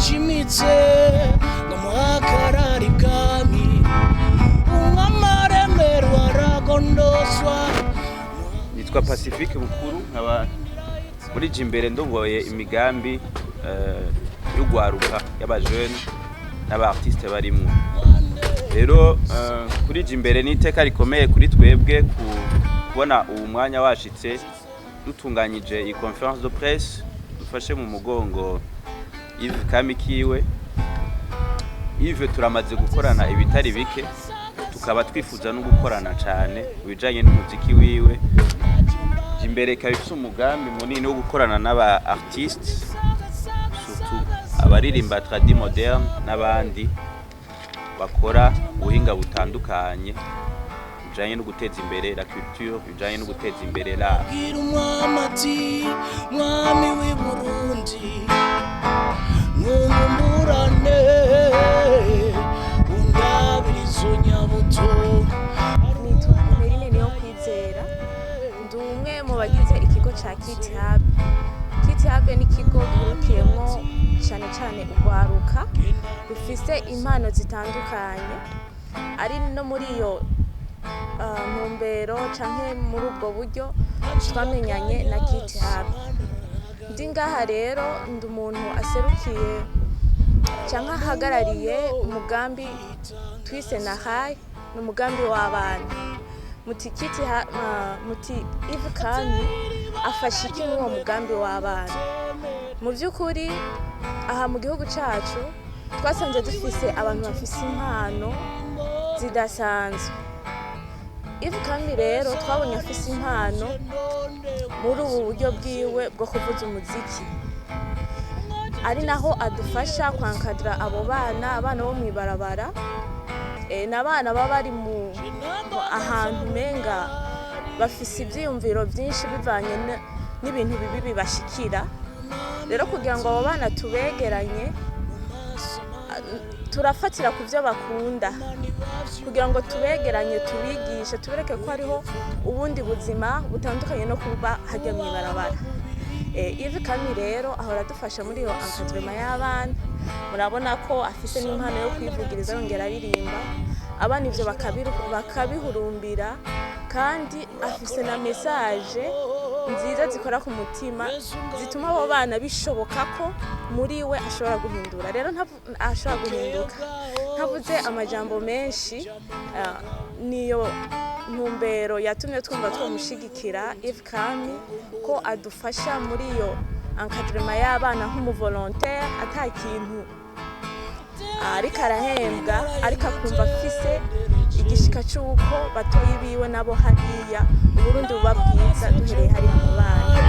ashimitse ngo muhakarari bwami umwamaremero aragondoswa. Nitwa Pacifique Bukuru, nkaba muri imbere ndongoye imigambi y'ugwaruka y'abajene n'abartiste barimo. Rero kuri imbere n'iteka rikomeye kuri twebwe kubona ubu mwanya washitse dutunganyije iyi conference de presse dufashe mu mugongo Yves Kamikiwe. Yves turamaze gukorana ibitari bike, tukaba twifuza no gukorana cyane ubijanye n'umuziki wiwe. Imbere kabifise umugambi munini wo gukorana n'aba artistes, surtout abaririmba tradi moderne n'abandi bakora ubuhinga butandukanye bijanye no guteza imbere la culture, bijanye no guteza imbere la mwami w'i Burundi numurane undabirizo nyabuto. Nitwa Merine niyo kwizera, ndi umwe mu bagize ikigo ca Kitihabe. Kitihabe ni ikigo gihurikiyemwo cyane cyane ugwaruka rufise impano zitandukanye, ari no muri iyo ntumbero canke muri ubwo buryo twamenyanye na Kitihabe. Ndi ngaha rero ndi umuntu aserukiye canke ahagarariye umugambi twise na hayi, ni umugambi w'abana. Muti Yves Kami afashe iki muri uwo mugambi w'abana? Mu by'ukuri aha mu gihugu cyacu twasanze dufise abantu bafise impano zidasanzwe. Yves Kami rero twabonye afise impano muri ubu buryo bwiwe bwo kuvuza umuziki, ari naho adufasha kwankadira abo bana bo mwibarabara, n'abana baba bari mu ahantu menga bafise ivyiyumviro byinshi bivanye n'ibintu bibi bibashikira. Rero kugira ngo abo bana tubegeranye, turafatira ku byo bakunda kugira ngo tubegeranye, tubigishe, tubereke ko hariho ubundi buzima butandukanye no kuba hajya mwibarabara. Yves Kami rero ahora dufasha muri iyo encadrement y'abana. Murabona ko afise n'impano yo kwivugiriza yongera aririmba, abana ivyo bakabihurumbira, kandi afise na message nziza zikora ku mutima zituma abo bana bishoboka ko muri we ashobora guhindura. Rero ashobora guhinduka ntavuze amajambo menshi, niyo ntumbero yatumye twumva twamushigikira Yves Kami ko adufasha muri iyo encadrement y'abana nk'umuvolontaire, atakintu ariko arahembwa, ariko akumva afise igishika cy'uko batoyi biwe nabo hariya Uburundi buba bwiza duhereye hari mu bana.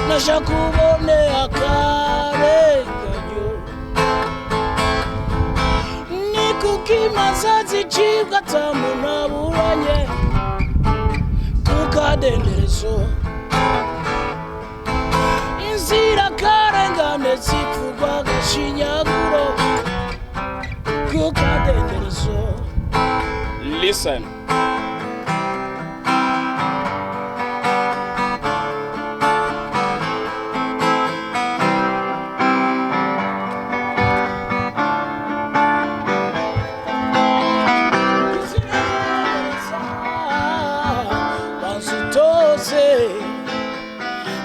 Nashaka kubone akarenganyo ni kukimaza zicibwa atamuntu aburanye kukadenderezo. Inzira karengane zivugwa agashinyaguro kukadenderezo. Listen.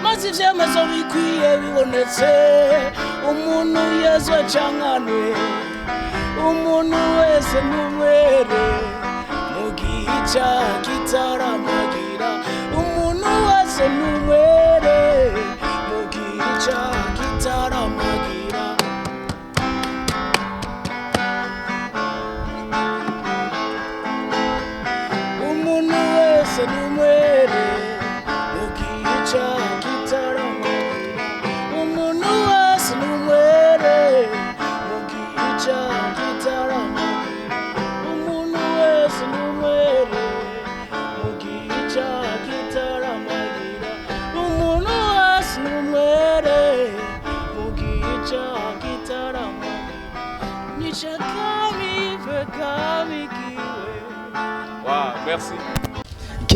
Maze ivyemezo bikwiye bibonetse, umuntu yezwe cankanwe, umuntu wese n'umwere mu gihe kitaramagira. Umuntu wese n'umwere mu gihe kitaramagira. Umuntu wese n'umwere mu gihe kitaramagira. Umuntu wese n'umwere mu gihe kitaramagira. Umuntu wese n'umwere mu gihe kitaramagira. Umuntu wese n'umwere mu gihe kitaramagira. Nichakami Kamikiwe. Wow, merci.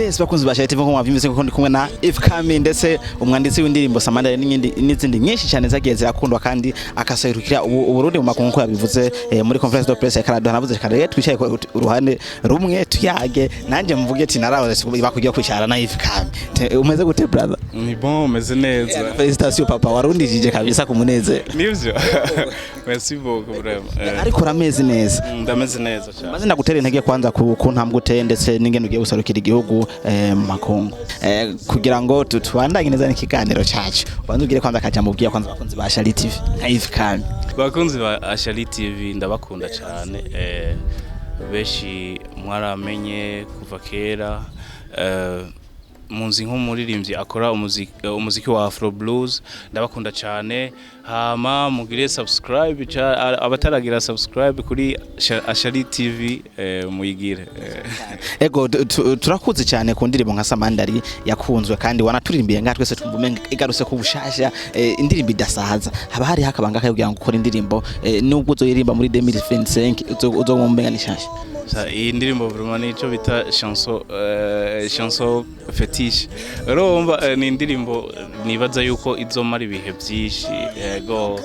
Yes, bakunzi ba TV nko mwavyumvise ko ndi kumwe na ElMalove ndetse umwanditsi w'indirimbo Samandari n'izindi nyinshi cyane zagiye zirakundwa kandi akaserukira Uburundi mu makungu ko yabivuze muri conference de presse ya Canada. Navuze kandi twicaye uruhande rumwe tuyage nanjye mvuge ati narabaze bakugiye kwicara na ElMalove. Umeze gute brother? Ni bon, umeze neza. Félicitations papa, warundijije kabisa kumuneze. Nivyo. Merci beaucoup vraiment. Ariko rameze neza. Ndameze neza cyane. Maze ndagutera intege kwanza ku ntambwe uteye ndetse n'ingene ugiye gusarukira igihugu mu makungu kugira ngo tubandanye neza n'ikiganiro cyacu. Bantu ugire kwanza kaja mubwiye kwanza bakunzi ba Ashali TV nka ElMalove. Bakunzi ba Ashali TV ndabakunda cyane, beshi mwaramenye kuva kera, munzi nk'umuririmbyi akora umuziki wa Afro Blues, ndabakunda cyane. Hama mugire subscribe, abataragira subscribe kuri Ashali TV muyigire. Ego turakuze cyane ku ndirimbo nka Samandari yakunzwe kandi wanaturirimbiye nga twese twumva igarutse ku bushasha, indirimbo idasaza. Haba hari hakabanga kugira ngo ukora indirimbo nubwo uzoyirimba muri 2025 uzomumbenga nishasha. Iyi ndirimbo vraiment nico bita chanson fetiche. Urumva ni indirimbo nibaza yuko izomara ibihe byinshi. Yego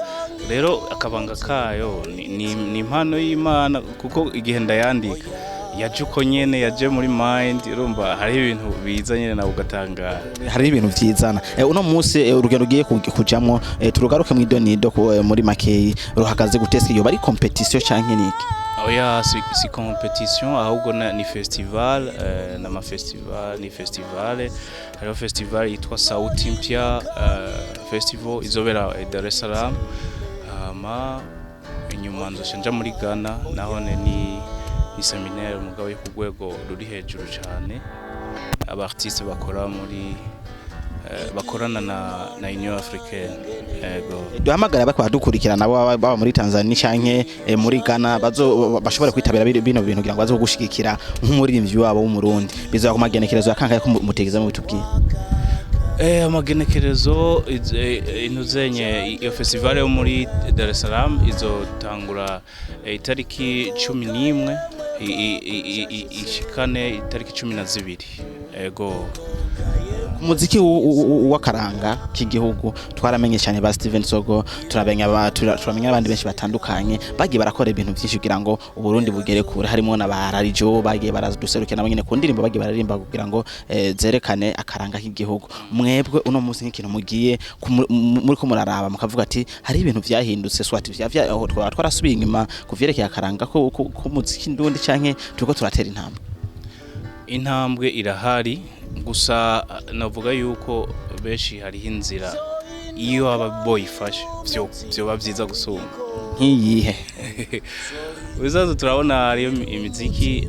rero akabanga kayo ni impano y'Imana kuko igihe ndayandika yaje uko nyene yaje muri mind. Urumva hari ibintu biza nyene na ugatanga hari ibintu vyizana. Uno munsi urugendo ugiye kujamwo turugaruke mu idonido muri makeyi ruhagaze gutesa iyo bari competition canke niki? Oya si competition ahubwo ni festival, na festival ni festival. Hariho festival yitwa Sauti Mpya festival izobera Dar es Salaam. Inyuma nzoshanja muri Ghana naho ni seminaire umugabo yo kugwego ruri hejuru cyane. Aba artiste bakora muri bakorana na Union Africaine. Ego duhamagara bakwa dukurikirana baba muri Tanzania canke muri Ghana bashobora kwitabira bino bintu kugira ngo baze kugushigikira nk'umuririmbyi wabo w'umurundi. Biza ku magenekerezo yakangaye ko mutegeza mu bitubwiye. Amagenekerezo inuzenye iyo festival yo muri Dar es Salaam izotangura itariki 11 ishikane itariki 12. Ego umuziki w'akaranga k'igihugu twaramenye cyane ba Steven Sogo, turamenya abandi benshi batandukanye bagiye barakora ibintu byinshi kugira ngo Uburundi bugere kure. Harimo na bararijo bagiye baraduserukira nabo nyene ku ndirimbo bagiye bararimba kugira ngo zerekane akaranga k'igihugu. Mwebwe uno munsi nk'ikintu mugiye muri ko muraraba mukavuga ati hari ibintu vyahindutse swati twarasubiye inyuma kuvyerekeye akaranga ko muziki ndundi canke turiko turatera intambwe irahari. Gusa navuga yuko beshi hari inzira iyo ababoyifashe byo babyiza gusumba nk'iyihe. Bizazo turabona hari imiziki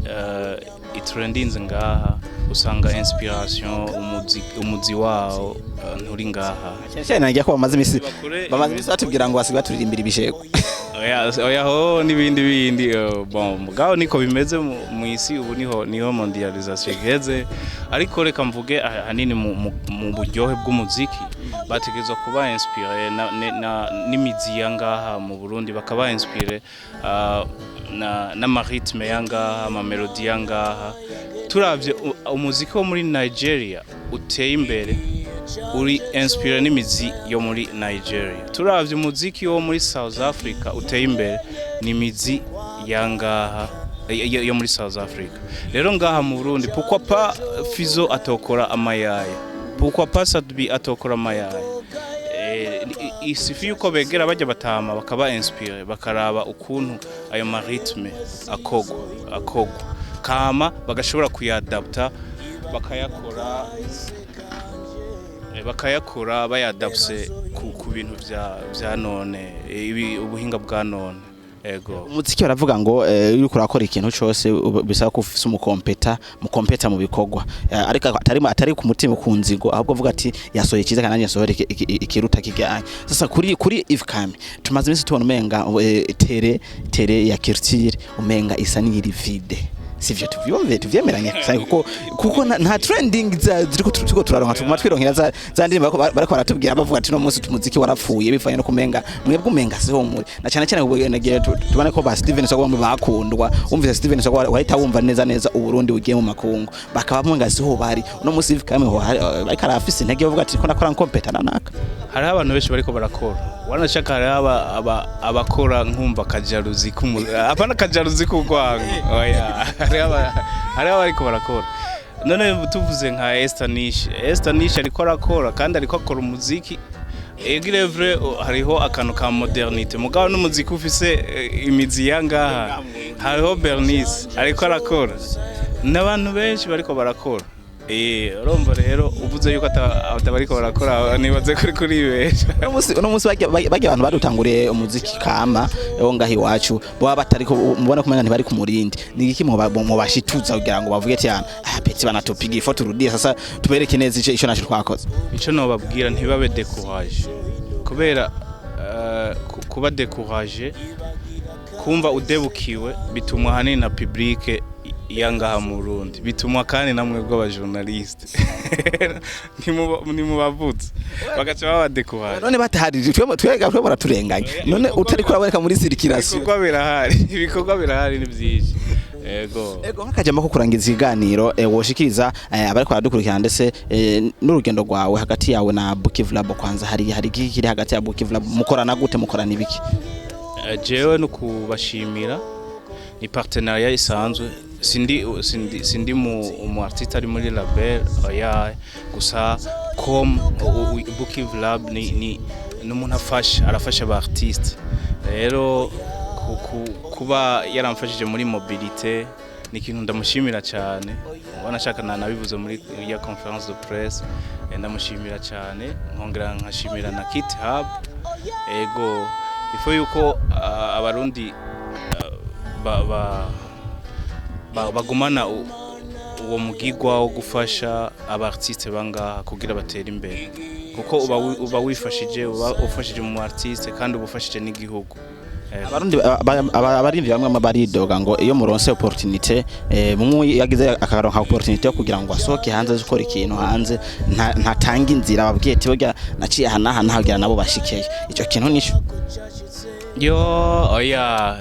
itrendinze ngaha, usanga inspiration umuzi wao nturi ngaha cyane najya ko bamaze imisi batubwira ngo basiga turirimbira ibishego. Oya ho nibindi bon mugabo niko bimeze mu isi ubu niho mondialisation igeze. Ariko reka mvuge hanini mu buryohe bw'umuziki bategezwa kuba inspiré n'imizi yangaha mu Burundi, bakaba inspiré na rythme yangaha, ama melody yangaha. Turavye umuziki wo muri Nigeria uteye imbere uri inspiré n'imizi yo muri Nigeria. Turavye umuziki wo muri South Africa uteye imbere n'imizi yangaha yo muri South Africa. Rero ngaha mu Burundi pourquoi pas Fizo atokora amayaya, pourquoi pas Sadbi atokora amayaya. Isifi yuko begera bajya batama bakaba inspiré bakaraba ukuntu ayo rythme akogwa kama bagashobora kuyadapta bakayakora bayadapse ku bintu bya none, ubuhinga bwa none. Ego umuziki baravuga ngo uri kurakora ikintu cyose bisaba ko ufise umukompeta mu bikogwa, ariko atari ku mutima kunzigo ahubwo avuga ati yasoye cyiza kandi yasohora ikiruta kijyanye. Sasa kuri ElMalove tumaze imisi tubona umenga tere ya culture umenga isa n'iri vide. sivyo tuvyemeranye cyane kuko nta trending ziriko turiko turaronka tuguma twironkera za ndirimbo bariko baratubwira bavuga ati no munsi tumuziki warapfuye bivanye no kumenga mwebwe umenga siho muri na cyane cyane ubwo tubone ko ba Steven Sogwa bakundwa umvise Steven Sogwa wahita wumva neza uburundi ugiye mu makungu bakaba mwenga siho bari no munsi kamwe ho ariko arafise intege bavuga ati ko nakora nkompetana naka hari abantu benshi bariko barakora wanashaka hari abakora nkumva kajaruzi apana kajaruzi kugwanga oya hari bariko barakora none tuvuze nka Esther Nish ariko arakora kandi ariko akora umuziki Egrevre hariho akantu ka modernité mugabo n'umuziki ufise imizi yangaha hariho Bernice ariko arakora n'abantu benshi bariko barakora urumva rero uvuze yuko atabariko barakora nibaze kuri besha no munsi bajya abantu badutanguriye umuziki kama ngahi wacu bo batariko mubona kumenga ntibari ku murindi nigiki mu bashituza kugira ngo bavuge ati peti banatopiga ifoto rudiye sasa tubereke neza ico naco twakoze ico no babwira ntibabe découragé kubera kuba découragé kumva udebukiwe bitumwa hanini na public yangaha mu Burundi bitumwa kandi namwe bw'aba journaliste ni mu bavutse bagaca babadekuhara none batahari twega baraturenganya none utari kuraboneka muri circulation ibikorwa birahari ni byinshi ego nkajama ko kurangiza iganiro woshikiriza abariko baradukurikirana ndetse n'urugendo rwawe hagati yawe na Bukivlab kwanza hari kiri hagati ya Bukivlab mukorana gute mukorana ibiki jewe no kubashimira ni partenariat isanzwe sindi mu artiste ari muri label oya gusa comme Bukivlab ni n'umuntu arafasha ba artiste rero kuba yaramfashije muri mobilité ni ikintu ndamushimira cyane wanashaka nabivuze muri ya conference de presse ndamushimira cyane nkongera nkashimira na Kit Hub ego ifo yuko abarundi bagumana uwo mugigwa wo gufasha abartiste bangaha kugira batera imbere kuko uba wifashije ufashije mu artiste kandi ubufashije n'igihugu abarundi abarimvi bamwe baridoga ngo iyo muronse opportunité mumwe yagize akaronka opportunité yo kugira ngo asohoke hanze zikora ikintu hanze ntatanga inzira babwiye ati burya naciye hanaha nahagira nabo bashikeye ico kintu nisho yo oya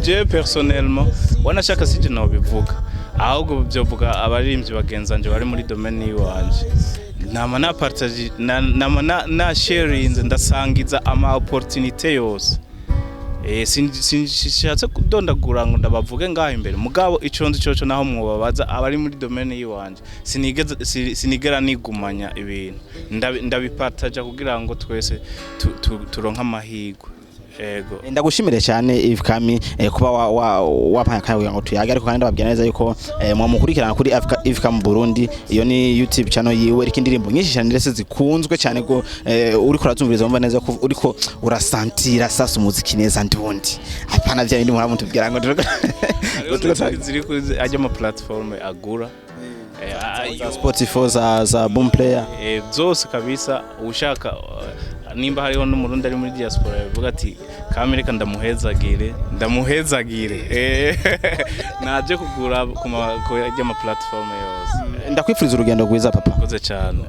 je personnellement wanashaka sije no bivuga ahubwo byovuga abarimvyi bagenzanje bari muri domaine yiwanje nama na partage na sharing ndasangiza ama opportunité yose sinshatse kudondagura ngo ndabavuge ngaho imbere mugabo iconzi coco naho mwobabaza abari muri domaine yiwanje sinigera nigumanya ibintu ndabipartaja kugira ngo twese turonka amahirwe ego ndagushimire cyane Ivkami kuba wapaye akaye ngo tuyage ariko kandi ndababwira neza yuko mukurikirana kuri Ivkami Burundi iyo ni YouTube channel yiwe ariko indirimbo nyinshi cyane ndetse zikunzwe cyane go uriko urazumviriza umva neza ko uriko urasantira sasa umuziki neza ndundi apana bya bindi muramuntu tubwira ngo ziri kuri ajya ama platform agura Spotify za Boom Player zose kabisa ushaka nimba hariho n'umurundi ari muri diaspora yavuga ati kamereka ndamuhezagire naje kugura ku y'ama platform yose ndakwifuriza urugendo rwiza papa koze cyane